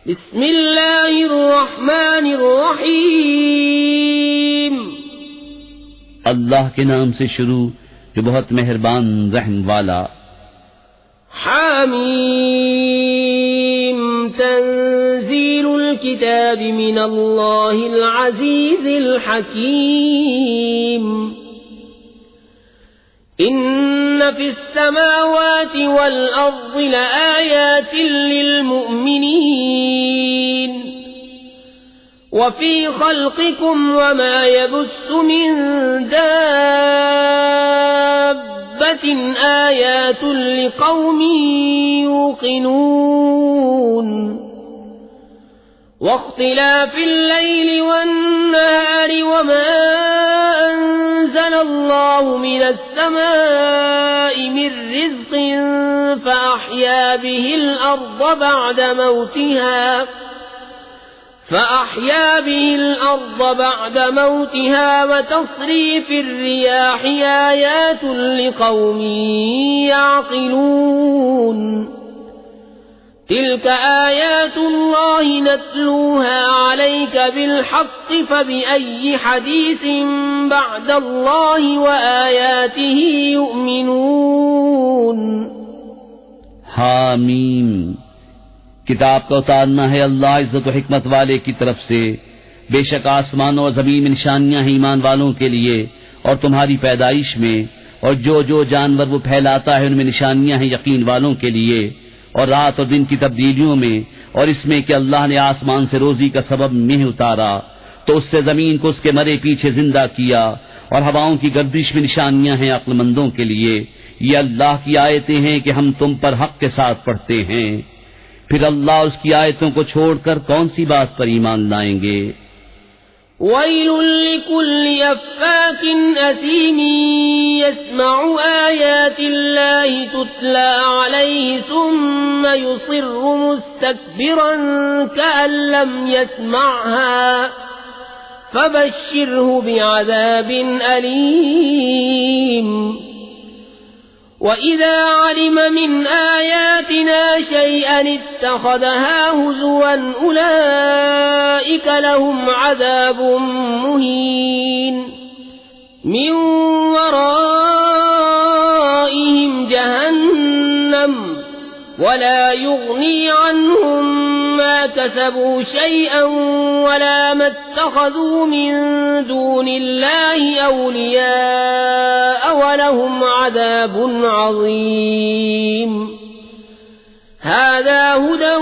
بسم اللہ الرحمن الرحیم اللہ کے نام سے شروع جو بہت مہربان رحم والا. حامیم تنزیل الکتاب من اللہ العزیز الحکیم. ان فی السماوات والارض لآیات للمؤمنین وفي خلقكم وما يبث من دابة آيات لقوم يوقنون. واختلاف الليل والنهار وما أنزل الله من السماء من رزق فأحيا به الأرض بعد موتها وتصريف الرياح آيات لقوم يعقلون. تلك آيات الله نتلوها عليك بالحق فبأي حديث بعد الله وآياته يؤمنون. حامیم کتاب کا اتارنا ہے اللہ عزت و حکمت والے کی طرف سے. بے شک آسمانوں اور زمین میں نشانیاں ہیں ایمان والوں کے لیے اور تمہاری پیدائش میں، اور جو جانور وہ پھیلاتا ہے ان میں نشانیاں ہیں یقین والوں کے لیے، اور رات اور دن کی تبدیلیوں میں، اور اس میں کہ اللہ نے آسمان سے روزی کا سبب مہ اتارا تو اس سے زمین کو اس کے مرے پیچھے زندہ کیا، اور ہواؤں کی گردش میں نشانیاں ہیں عقل مندوں کے لیے. یہ اللہ کی آیتیں ہیں کہ ہم تم پر حق کے ساتھ پڑھتے ہیں. پھر اللہ اور اس کی آیتوں کو چھوڑ کر کون سی بات پر ایمان لائیں گے؟ وَيْلٌ لِكُلِّ أَفَّاكٍ أَثِيمٍ يَسْمَعُ آيَاتِ اللَّهِ تُتْلَى عَلَيْهِ ثُمَّ يُصِرُّ مُسْتَكْبِرًا كَأَن لَّمْ يَسْمَعْهَا فَبَشِّرْهُ بِعَذَابٍ أَلِيمٍ. وَإِذَا عَلِمَ مِنْ آيَاتِنَا شَيْئًا اتَّخَذَهَا هُزُوًا أُولَئِكَ لَهُمْ عَذَابٌ مُهِينٌ. مِنْ وَرَائِهِمْ جَهَنَّمُ وَلَا يُغْنِي عَنْهُمْ مَا كَسَبُوا شَيْئًا وَلَا مَا اتَّخَذُوا مِنْ دُونِ اللَّهِ أَوْلِيَاءَ وَلَهُمْ عَذَابٌ عَظِيمٌ. هَذَا هُدًى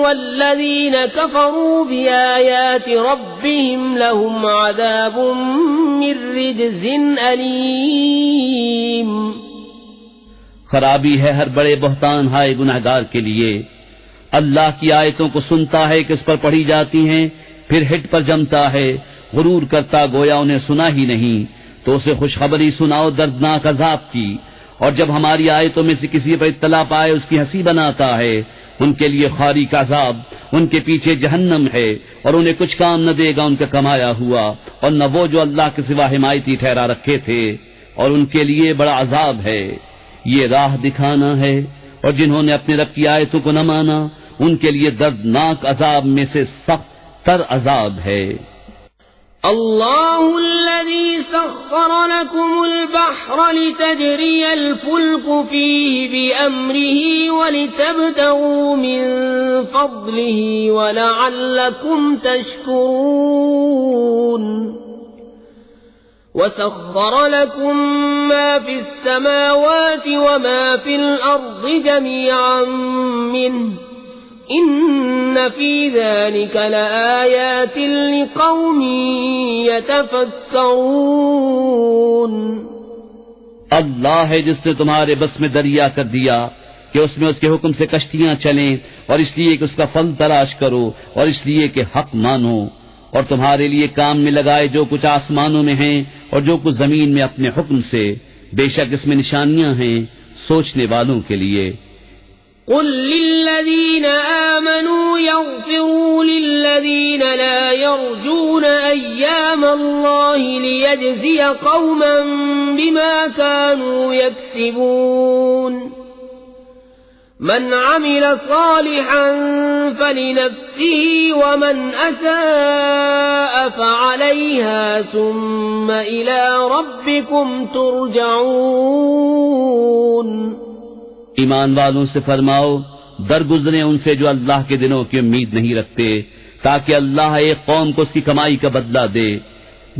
وَالَّذِينَ كَفَرُوا بِآيَاتِ رَبِّهِمْ لَهُمْ عَذَابٌ مِّن رِّجْزٍ أَلِيمٌ. خرابی ہے ہر بڑے بہتان ہائے گنہگار کے لیے. اللہ کی آیتوں کو سنتا ہے کہ اس پر پڑھی جاتی ہیں، پھر ہٹ پر جمتا ہے، غرور کرتا گویا انہیں سنا ہی نہیں، تو اسے خوشخبری سناؤ دردناک عذاب کی. اور جب ہماری آیتوں میں سے کسی پر اطلاع پائے اس کی ہنسی بناتا ہے. ان کے لیے خاری کا عذاب، ان کے پیچھے جہنم ہے، اور انہیں کچھ کام نہ دے گا ان کا کمایا ہوا، اور نہ وہ جو اللہ کے سوا حمایتی ٹھہرا رکھے تھے، اور ان کے لیے بڑا عذاب ہے. یہ راہ دکھانا ہے، اور جنہوں نے اپنے رب کی آیتوں کو نہ مانا ان کے لیے دردناک عذاب میں سے سخت تر عذاب ہے. اللہ الذی سخر لکم البحر لتجری الفلک فیہ بأمرہ ولتبتغوا من فضلہ ولعلکم تشکرون. وَسَخَّرَ لَكُم مَّا فِي السَّمَاوَاتِ وَمَا فِي الْأَرْضِ جَمِيعًا مِّنْهُ إِنَّ فِي ذَلِكَ لَآيَاتٍ لِقَوْمٍ يَتَفَكَّرُونَ. اللہ ہے جس نے تمہارے بس میں دریا کر دیا کہ اس میں اس کے حکم سے کشتیاں چلیں، اور اس لیے کہ اس کا پھل تلاش کرو، اور اس لیے کہ حق مانو. اور تمہارے لیے کام میں لگائے جو کچھ آسمانوں میں ہیں اور جو کچھ زمین میں اپنے حکم سے. بے شک اس میں نشانیاں ہیں سوچنے والوں کے لیے. قل للذین آمنوا یغفروا للذین لا یرجون ایام اللہ لیجزی قوما بما كانوا یکسبون. من عمل صالحا فلنفسه ومن أساء فعليها ثم إلى ربكم ترجعون. ایمان والوں سے فرماؤ درگزریں ان سے جو اللہ کے دنوں کی امید نہیں رکھتے، تاکہ اللہ ایک قوم کو اس کی کمائی کا بدلہ دے.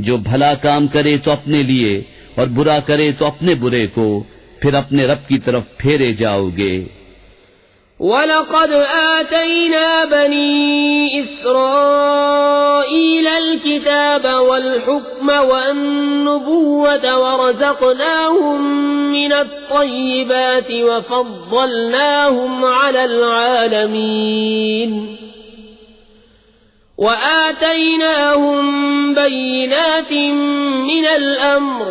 جو بھلا کام کرے تو اپنے لیے اور برا کرے تو اپنے برے کو، پھر اپنے رب کی طرف پھیرے جاؤ گے. وَلَقَدْ آتَيْنَا بَنِي إِسْرَائِيلَ الْكِتَابَ وَالْحُكْمَ وَالنُّبُوَّةَ وَرَزَقْنَاهُم مِّنَ الطَّيِّبَاتِ وَفَضَّلْنَاهُمْ عَلَى الْعَالَمِينَ. وَآتَيْنَاهُم بَيِّنَاتٍ مِّنَ الْأَمْرِ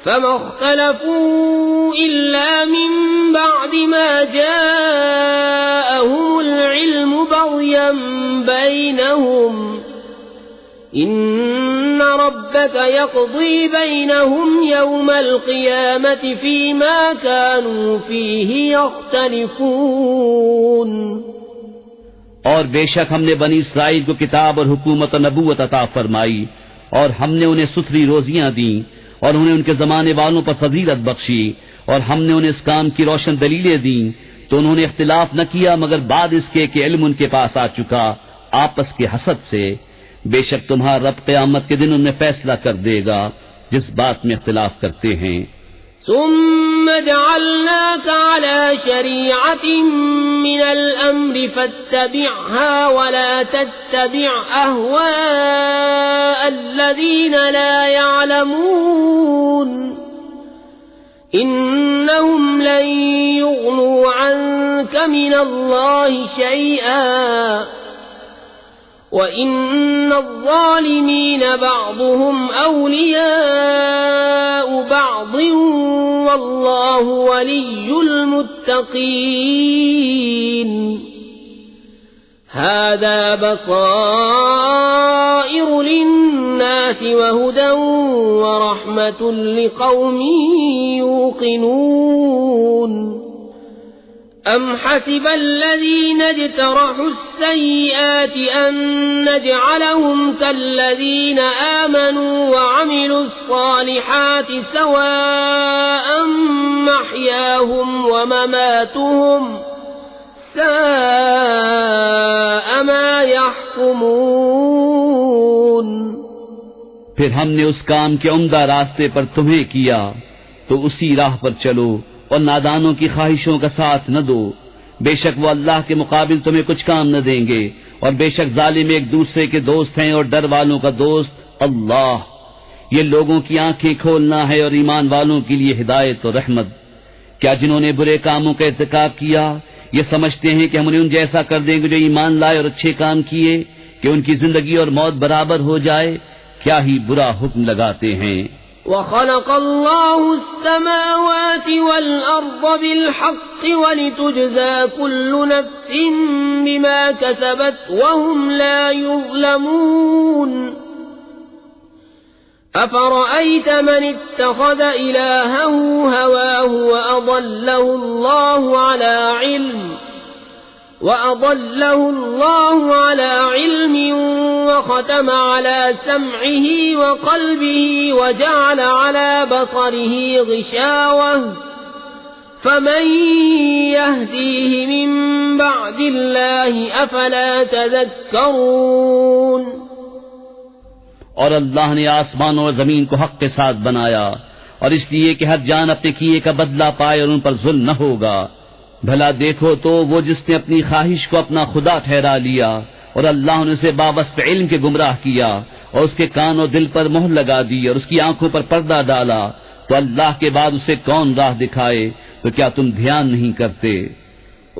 فما اختلفوا إلا من بعد ما جاءهم العلم بغيا بينهم إن ربك يقضي بينهم يوم القيامة فيما كانوا فيه يختلفون. اور بے شک ہم نے بنی اسرائیل کو کتاب اور حکومت و نبوت عطا فرمائی، اور ہم نے انہیں ستھری روزیاں دیں اور انہیں ان کے زمانے والوں پر فضیلت بخشی، اور ہم نے انہیں اس کام کی روشن دلیلیں دیں تو انہوں نے اختلاف نہ کیا مگر بعد اس کے کہ علم ان کے پاس آ چکا آپس کے حسد سے. بے شک تمہارا رب قیامت کے دن ان میں فیصلہ کر دے گا جس بات میں اختلاف کرتے ہیں. ثم جعلناك على شريعة من الأمر فاتبعها ولا تتبع أهواء الذين لا يعلمون إنهم لن يغنوا عنك من الله شيئا وَإِنَّ الظَّالِمِينَ بَعْضُهُمْ أَوْلِيَاءُ بَعْضٍ وَاللَّهُ وَلِيُّ الْمُتَّقِينَ. هَذَا بَصَائِرُ لِلنَّاسِ وَهُدًى وَرَحْمَةٌ لِقَوْمٍ يُوقِنُونَ. أَمْ حَسِبَ الَّذِينَ اجْتَرَحُوا السَّيِّئَاتِ أَن نَّجْعَلَهُمْ كَالَّذِينَ آمَنُوا وَعَمِلُوا الصَّالِحَاتِ سَوَاءً مَّحْيَاهُمْ وَمَمَاتُهُمْ سَاءَ مَا يَحْكُمُونَ. پھر ہم نے اس کام کے عمدہ راستے پر تمہیں کیا تو اسی راہ پر چلو اور نادانوں کی خواہشوں کا ساتھ نہ دو. بے شک وہ اللہ کے مقابل تمہیں کچھ کام نہ دیں گے، اور بے شک ظالم ایک دوسرے کے دوست ہیں اور ڈر والوں کا دوست اللہ. یہ لوگوں کی آنکھیں کھولنا ہے اور ایمان والوں کے لیے ہدایت اور رحمت. کیا جنہوں نے برے کاموں کا ارتکاب کیا یہ سمجھتے ہیں کہ ہم انہیں ان جیسا کر دیں گے جو ایمان لائے اور اچھے کام کیے، کہ ان کی زندگی اور موت برابر ہو جائے؟ کیا ہی برا حکم لگاتے ہیں. وَخَلَقَ اللَّهُ السَّمَاوَاتِ وَالْأَرْضَ بِالْحَقِّ وَلِتُجْزَى كُلُّ نَفْسٍ بِمَا كَسَبَتْ وَهُمْ لَا يُظْلَمُونَ. أَفَرَأَيْتَ مَنِ اتَّخَذَ إِلَٰهَهُ هَوَاهُ وَأَضَلَّهُ اللَّهُ عَلَىٰ عِلْمٍ وختم على سمعه وقلبه وجعل على بصره غشاوة فمن يهديه من بعد الله أفلا تذكرون. اور اللہ نے آسمان اور زمین کو حق کے ساتھ بنایا، اور اس لیے کہ ہر جان اپنے کیے کا بدلہ پائے اور ان پر ظلم نہ ہوگا. بھلا دیکھو تو وہ جس نے اپنی خواہش کو اپنا خدا ٹھہرا لیا اور اللہ نے اسے بابست علم کے گمراہ کیا اور اس کے کان اور دل پر مہر لگا دی اور اس کی آنکھوں پر پردہ ڈالا، تو اللہ کے بعد اسے کون راہ دکھائے؟ تو کیا تم دھیان نہیں کرتے؟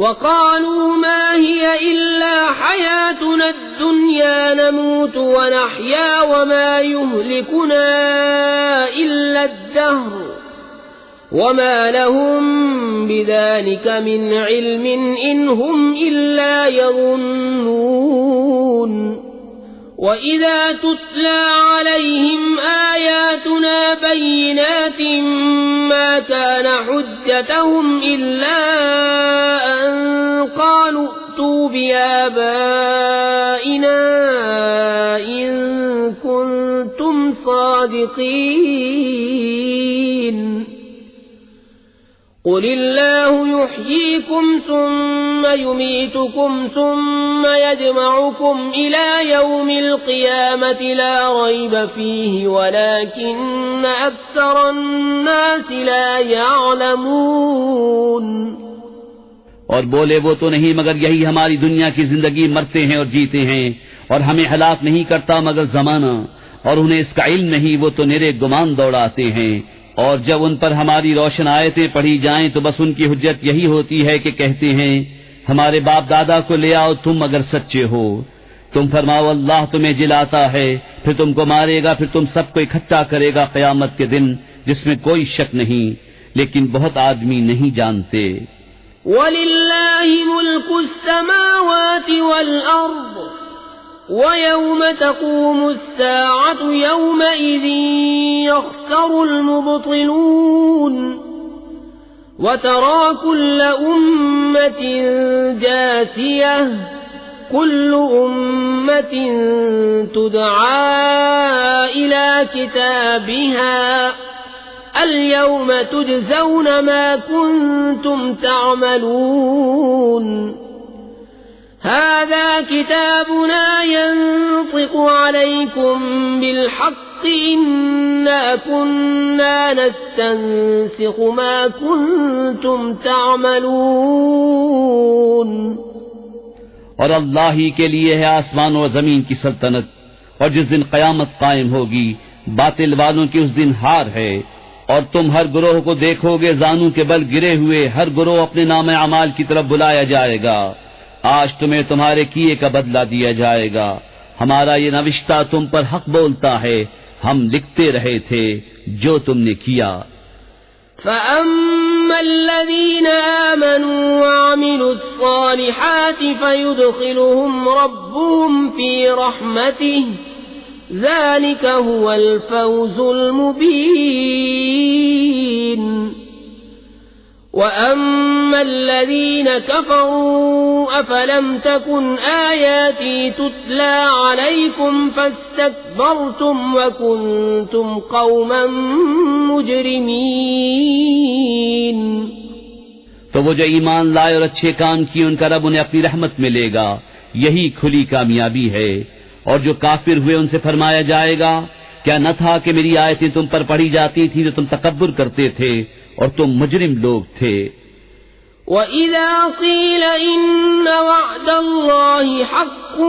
وَقَالُوا مَا هِيَ إِلَّا حَيَاتُنَا الدُّنْيَا نَمُوتُ وَنَحْيَا وَمَا يُهْلِكُنَا إِلَّا الدَّهْرُ وَمَا لَهُم بِذَلِكَ مِنْ عِلْمٍ إِنْ هُمْ إِلَّا يَظُنُّونَ. وَإِذَا تُتْلَى عَلَيْهِمْ آيَاتُنَا بَيِّنَاتٍ مَا كَانَ حُجَّتَهُمْ إِلَّا أَن قَالُوا ائْتُوا بِآبَائِنَا إِن كُنتُمْ صَادِقِينَ قُلِ اللَّهُ يُحْيِيكُمْ ثُمَّ يُمِيتُكُمْ ثُمَّ يَجْمَعُكُمْ إِلَى يَوْمِ الْقِيَامَةِ لَا رَيْبَ فِيهِ وَلَكِنَّ أَكْثَرَ النَّاسِ لَا يَعْلَمُونَ۔ اور بولے وہ تو نہیں مگر یہی ہماری دنیا کی زندگی، مرتے ہیں اور جیتے ہیں، اور ہمیں ہلاک نہیں کرتا مگر زمانہ، اور انہیں اس کا علم نہیں، وہ تو نرے گمان دوڑاتے ہیں۔ اور جب ان پر ہماری روشن آیتیں پڑھی جائیں تو بس ان کی حجت یہی ہوتی ہے کہ کہتے ہیں ہمارے باپ دادا کو لے آؤ تم اگر سچے ہو۔ تم فرماؤ اللہ تمہیں جلاتا ہے، پھر تم کو مارے گا، پھر تم سب کو اکٹھا کرے گا قیامت کے دن جس میں کوئی شک نہیں، لیکن بہت آدمی نہیں جانتے۔ وَلِلَّهِ مُلْكُ السَّمَاوَاتِ وَالْأَرْضِ وَيَوْمَ تَقُومُ السَّاعَةُ يَوْمَئِذٍ يَخْسَرُ الْمُبْطِلُونَ وَتَرَى كُلَّ أُمَّةٍ جَاثِيَةً كُلُّ أُمَّةٍ تُدْعَى إِلَى كِتَابِهَا الْيَوْمَ تُجْزَوْنَ مَا كُنتُمْ تَعْمَلُونَ هذا كتابنا ينطق عليكم بالحق إنا كنا نستنسخ ما كنتم تعملون۔ اور اللہ ہی کے لیے ہے آسمان و زمین کی سلطنت، اور جس دن قیامت قائم ہوگی باطل والوں کی اس دن ہار ہے، اور تم ہر گروہ کو دیکھو گے زانوں کے بل گرے ہوئے، ہر گروہ اپنے نام اعمال کی طرف بلایا جائے گا۔ آج تمہیں تمہارے کیے کا بدلہ دیا جائے گا، ہمارا یہ نوشتہ تم پر حق بولتا ہے، ہم لکھتے رہے تھے جو تم نے کیا۔ فَأَمَّا الَّذِينَ آمَنُوا وَعَمِلُوا الصَّالِحَاتِ فَيُدْخِلُهُمْ رَبُّهُمْ فِي رَحْمَتِهِ ذَلِكَ هُوَ الْفَوْزُ الْمُبِينُ۔ وَأَمَّا الَّذِينَ كَفَرُوا أَفَلَمْ تَكُنْ آيَاتِي تُتْلَى عَلَيْكُمْ فَاسْتَكْبَرْتُمْ وَكُنْتُمْ قَوْمًا مُجْرِمِينَ۔ تو وہ جو ایمان لائے اور اچھے کام کیے ان کا رب انہیں اپنی رحمت میں لے گا، یہی کھلی کامیابی ہے۔ اور جو کافر ہوئے ان سے فرمایا جائے گا کیا نہ تھا کہ میری آیتیں تم پر پڑھی جاتی تھی تو تم تکبر کرتے تھے اور تم مجرم لوگ تھے۔ وَإِذَا قِيلَ إِنَّ وَعْدَ اللَّهِ حَقٌّ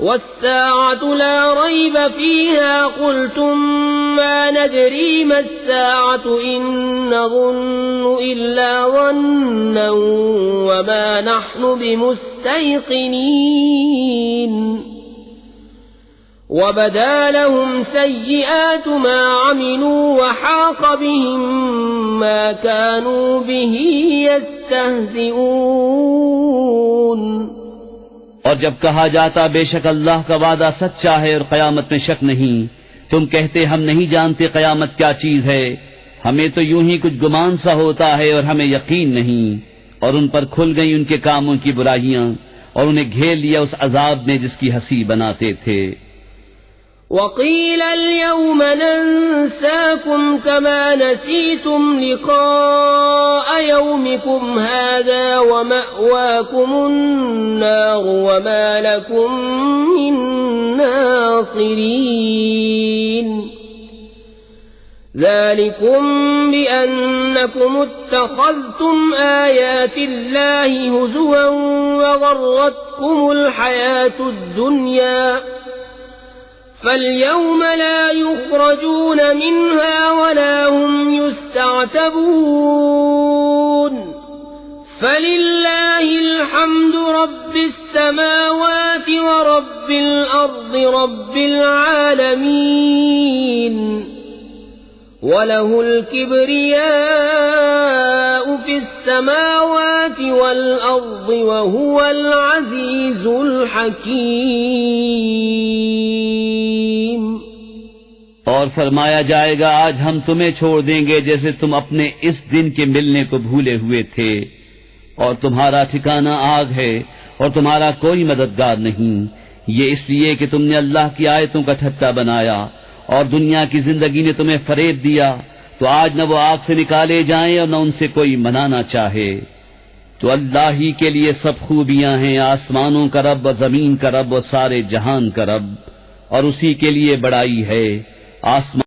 وَالسَّاعَةُ لَا رَيْبَ فِيهَا قُلْتُمْ مَا نَدْرِي مَا السَّاعَةُ إِن نَّظُنُّ إِلَّا ظَنًّا وَمَا نَحْنُ بِمُسْتَيْقِنِينَ وَبَدَا لَهُمْ سَيِّئَاتُ مَا عَمِلُوا وَحَاقَ بِهِم مَّا كَانُوا بِهِ يَسْتَهْزِئُونَ۔ اور جب کہا جاتا بے شک اللہ کا وعدہ سچا ہے اور قیامت میں شک نہیں، تم کہتے ہم نہیں جانتے قیامت کیا چیز ہے، ہمیں تو یوں ہی کچھ گمان سا ہوتا ہے اور ہمیں یقین نہیں۔ اور ان پر کھل گئی ان کے کاموں کی برائیاں اور انہیں گھیر لیا اس عذاب نے جس کی ہنسی بناتے تھے۔ وَقِيلَ الْيَوْمَ نَنسَاكُمْ كَمَا نَسِيتُمْ لِقَاءَ يَوْمِكُمْ هَذَا وَمَأْوَاكُمُ النَّارُ وَمَا لَكُمْ مِنْ نَاصِرِينَ ذَلِكُمْ بِأَنَّكُمُ اتَّخَذْتُمْ آيَاتِ اللَّهِ هُزُوًا وَغَرَّتْكُمُ الْحَيَاةُ الدُّنْيَا فَالْيَوْمَ لَا يُخْرَجُونَ مِنْهَا وَلَا هُمْ يُسْتَعْتَبُونَ فَلِلَّهِ الْحَمْدُ رَبِّ السَّمَاوَاتِ وَرَبِّ الْأَرْضِ رَبِّ الْعَالَمِينَ وَلَهُ الْكِبْرِيَاءُ فِي السَّمَاوَاتِ السماوات والأرض وهو العزيز الحكيم. اور فرمایا جائے گا آج ہم تمہیں چھوڑ دیں گے جیسے تم اپنے اس دن کے ملنے کو بھولے ہوئے تھے، اور تمہارا ٹھکانہ آگ ہے اور تمہارا کوئی مددگار نہیں. یہ اس لیے کہ تم نے اللہ کی آیتوں کا ٹھٹا بنایا اور دنیا کی زندگی نے تمہیں فریب دیا، تو آج نہ وہ آگ سے نکالے جائیں اور نہ ان سے کوئی منانا چاہے. تو اللہ ہی کے لیے سب خوبیاں ہیں، آسمانوں کا رب اور زمین کا رب اور سارے جہان کا رب، اور اسی کے لیے بڑائی ہے. آسمان